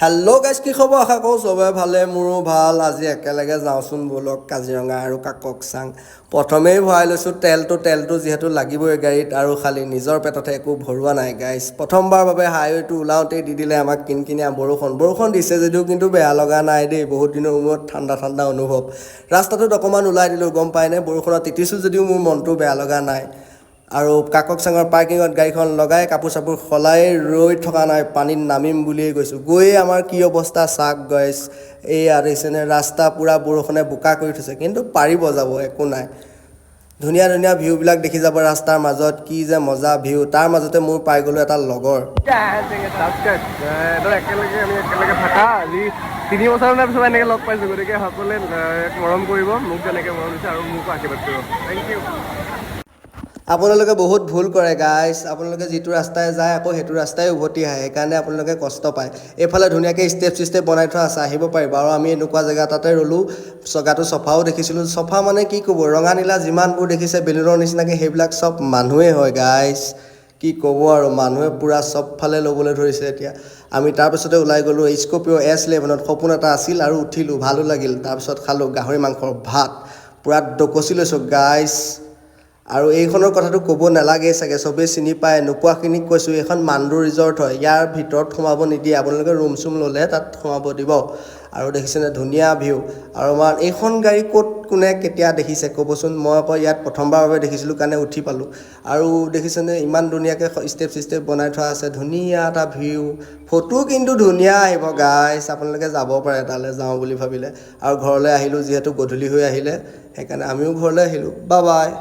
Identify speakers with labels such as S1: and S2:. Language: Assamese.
S1: হেল্ল' গাইজ, কি খবৰ? আশা কৰোঁ চবৰে ভালে, মোৰো ভাল। আজি একেলগে যাওঁচোন ব'লক কাজিৰঙা আৰু কাককচাং। প্ৰথমেই ভৰাই লৈছোঁ তেলটো যিহেতু লাগিবই গাড়ীত, আৰু খালি নিজৰ পেটতহে একো ভৰোৱা নাই গাইজ। প্ৰথমবাৰ বাবে হাইৱেটো ওলাওঁতেই দি দিলে আমাক কিনকিনীয়া বৰষুণ দিছে যদিও কিন্তু বেয়া লগা নাই দেই। বহুত দিনৰ মূৰত ঠাণ্ডা অনুভৱ। ৰাস্তাটোত অকণমান ওলাই দিলোঁ, গম পায়নে? বৰষুণত তিতিছোঁ যদিও মোৰ মনটো বেয়া লগা নাই। আৰু কাককচাঙৰ পাৰ্কিঙত গাড়ীখন লগাই কাপোৰ চাপোৰ সলাই ৰৈ থকা নাই, পানীত নামিম বুলিয়েই গৈছোঁ। গৈয়ে আমাৰ কি অৱস্থা চাওক গাইজ। এইয়া দেখিছেনে, ৰাস্তা পূৰা বৰষুণে বোকা কৰি থৈছে, কিন্তু পাৰিব যাব, একো নাই। ধুনীয়া ধুনীয়া ভিউবিলাক দেখি যাব ৰাস্তাৰ মাজত, কি যে মজা ভিউ। তাৰ মাজতে মোৰ পাই গ'লোঁ এটা লগৰ।
S2: একেলগে থাকা আজি 3 বছৰমানৰ পিছত এনেকৈ লগ পাইছোঁ, গতিকে সকলোৱে মৰম কৰিব, মোক যেনেকৈ মৰম দিছে আৰু মোকো আশীৰ্বাদ কৰিব। Thank you.
S1: আপোনালোকে বহুত ভুল কৰে গাইজ। আপোনালোকে যিটো ৰাস্তাই যায় আকৌ সেইটো ৰাস্তাই উভতি আহে, সেইকাৰণে আপোনালোকে কষ্ট পায়। এইফালে ধুনীয়াকৈ ষ্টেপ চিষ্টেপ বনাই থোৱা আছে, আহিব পাৰিব। আৰু আমি এনেকুৱা জেগা এটাতে ৰ'লোঁ, জেগাটো চফাও দেখিছিলোঁ। চফা মানে কি ক'ব, ৰঙা নীলা যিমানবোৰ দেখিছে বেলুনৰ নিচিনাকৈ, সেইবিলাক চব মানুহেই হয় গাইজ। কি ক'ব আৰু, মানুহে পূৰা চবফালে ল'বলৈ ধৰিছে এতিয়া। আমি তাৰপিছতে ওলাই গ'লোঁ স্কৰ্পিঅ' S11ত। সপোন এটা আছিল আৰু উঠিলোঁ, ভালো লাগিল। তাৰপিছত খালোঁ গাহৰি মাংসৰ ভাত, পূৰা ডকচি লৈছোঁ গাইজ। আৰু এইখনৰ কথাটো ক'ব নালাগেই চাগে, চবেই চিনি পায়। নোপোৱাখিনিক কৈছোঁ, এইখন মাণ্ডু ৰিজৰ্ট হয়। ইয়াৰ ভিতৰত সোমাব নিদিয়ে, আপোনালোকে ৰুম চুম ল'লে তাত সোমাব দিব। আৰু দেখিছেনে ধুনীয়া ভিউ। আৰু আমাৰ এইখন গাড়ী ক'ত কোনে কেতিয়া দেখিছে ক'বচোন? মই আকৌ ইয়াত প্ৰথমবাৰৰ বাবে দেখিছিলোঁ কাৰণে উঠি পালোঁ। আৰু দেখিছেনে ইমান ধুনীয়াকৈ ষ্টেপ চিষ্টেপ বনাই থোৱা আছে, ধুনীয়া এটা ভিউ। ফটো কিন্তু ধুনীয়া আহিব গাইজ, আপোনালোকে যাব পাৰে তালৈ যাওঁ বুলি ভাবিলে। আৰু ঘৰলৈ আহিলোঁ, যিহেতু গধূলি হৈ আহিলে, সেইকাৰণে আমিও ঘৰলৈ আহিলোঁ। Bye bye.